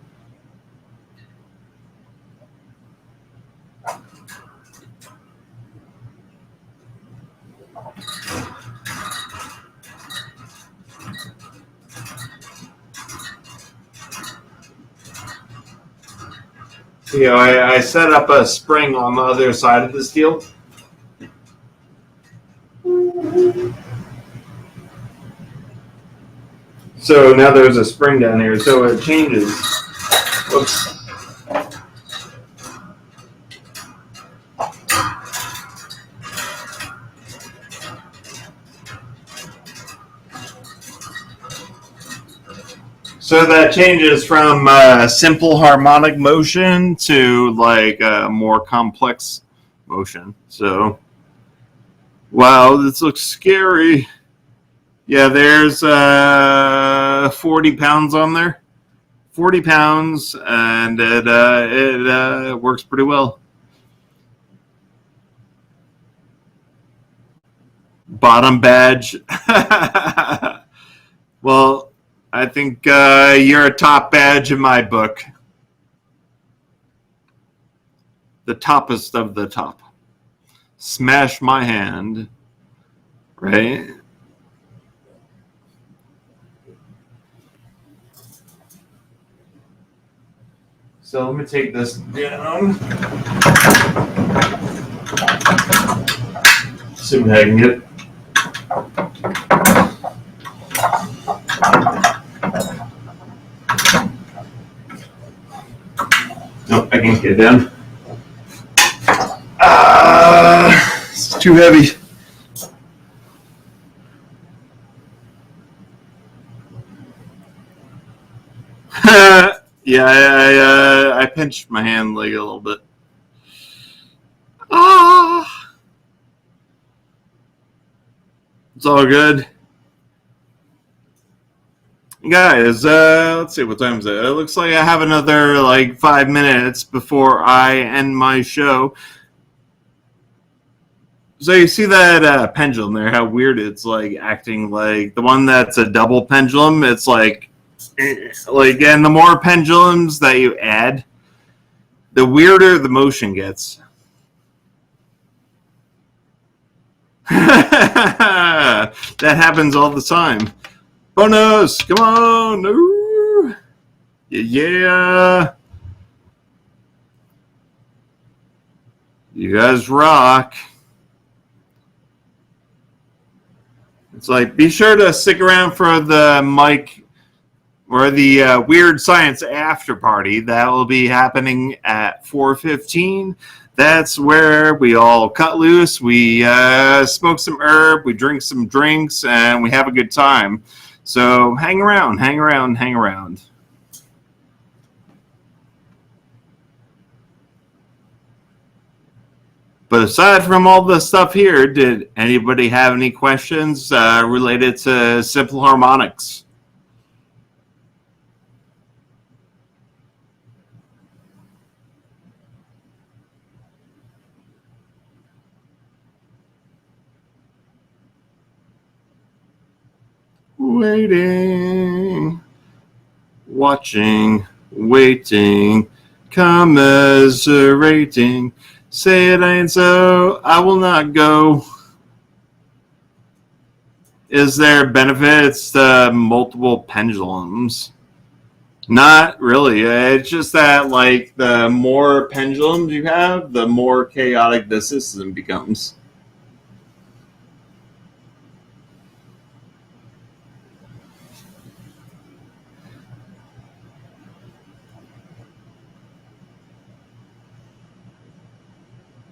You know, I set up a spring on the other side of the steel. So now there's a spring down here, so it changes. Oops. So that changes from simple harmonic motion to like a more complex motion. So, wow, this looks scary. Yeah, there's 40 pounds on there. 40 pounds, and it works pretty well. Bottom badge. Well, I think you're a top badge in my book. The toppest of the top. Smash my hand. Right? So let me take this down. See if I can get it. Nope, I can't get it down. It's too heavy. Yeah, I pinched my hand like a little bit. It's all good. Guys, let's see, what time is it? It looks like I have another like 5 minutes before I end my show. So you see that pendulum there, how weird it's like acting like the one that's a double pendulum. It's like, and the more pendulums that you add, the weirder the motion gets. That happens all the time. Bonus, come on. Ooh. Yeah. You guys rock. It's like, be sure to stick around for the mic or the Weird Science after party. That will be happening at 4:15. That's where we all cut loose. We smoke some herb, we drink some drinks, and we have a good time. So hang around. But aside from all the stuff here, did anybody have any questions related to simple harmonics? Waiting, watching, waiting, commiserating. Say it ain't so, I will not go. Is there benefits to multiple pendulums? Not really. It's just that, like, the more pendulums you have, the more chaotic the system becomes.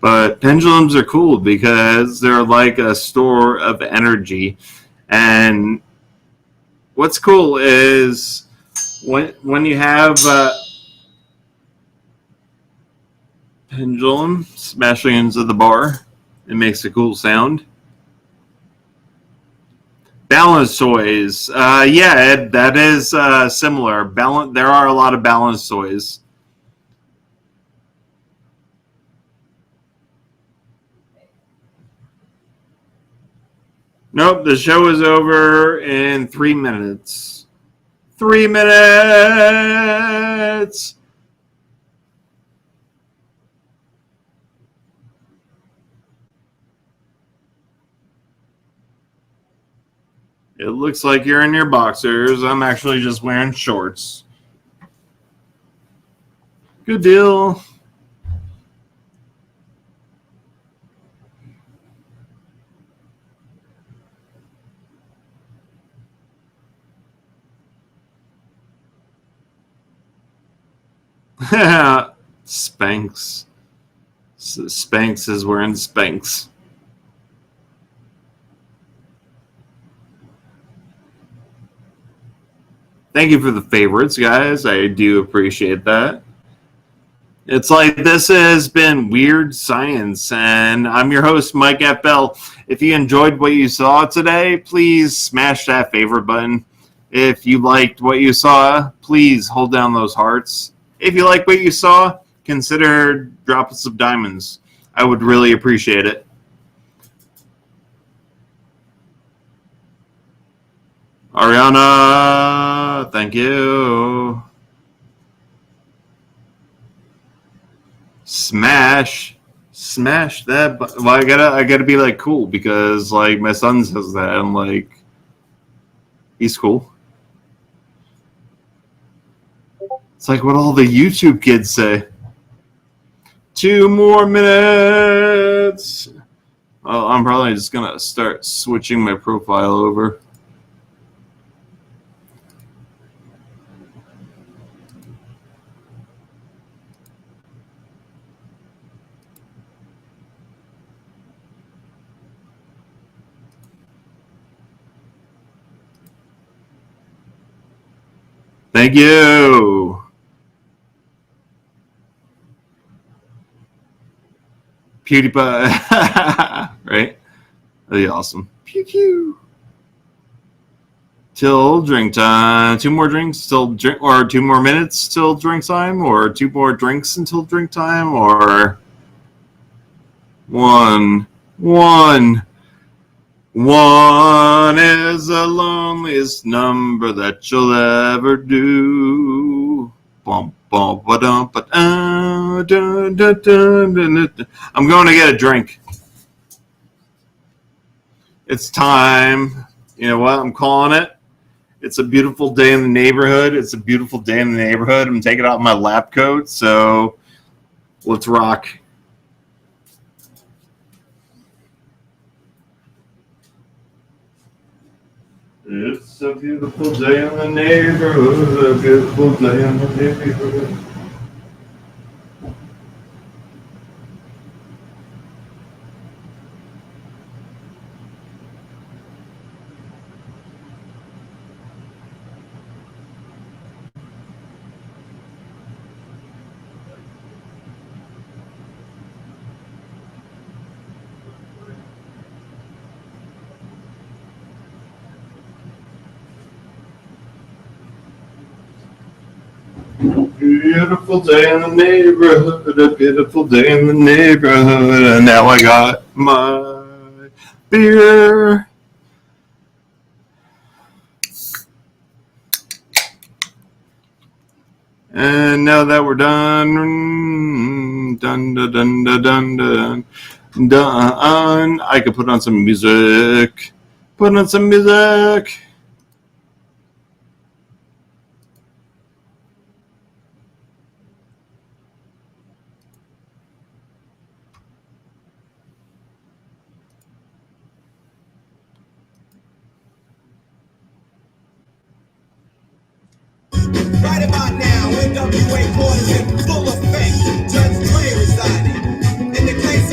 But pendulums are cool because they're like a store of energy. And what's cool is when you have pendulum smashing into the bar, it makes a cool sound. Balance toys, that is similar. There are a lot of balance toys. Nope, the show is over in 3 minutes. 3 minutes! It looks like you're in your boxers. I'm actually just wearing shorts. Good deal. Spanx. Spanx is wearing Spanx. Thank you for the favorites, guys. I do appreciate that. It's like this has been Weird Science, and I'm your host, Mike F. Bell. If you enjoyed what you saw today, please smash that favorite button. If you liked what you saw, please hold down those hearts. If you like what you saw, consider dropping some diamonds. I would really appreciate it. Ariana, thank you. Smash that. Well, I gotta be like cool because like my son says that and like he's cool. It's like what all the YouTube kids say. 2 more minutes. Well, I'm probably just gonna start switching my profile over. Thank you. PewDiePie. Right? That'd be awesome. Pew pew. Till drink time. 2 more drinks till drink, or 2 more minutes till drink time, or 2 more drinks until drink time, or one is the loneliest number that you'll ever do. Bum, bum, ba-dum, ba-dum, dun, dun, dun, dun, dun. I'm going to get a drink. It's time. You know what? I'm calling it. It's a beautiful day in the neighborhood. I'm taking out my lab coat, so let's rock. It's a beautiful day in the neighborhood, a beautiful day in the neighborhood. Beautiful day in the neighborhood, a beautiful day in the neighborhood, and now I got my beer. And now that we're done, done, I could put on some music. Right about now, NWA quarters in full effect. Judge Dre residing. In the case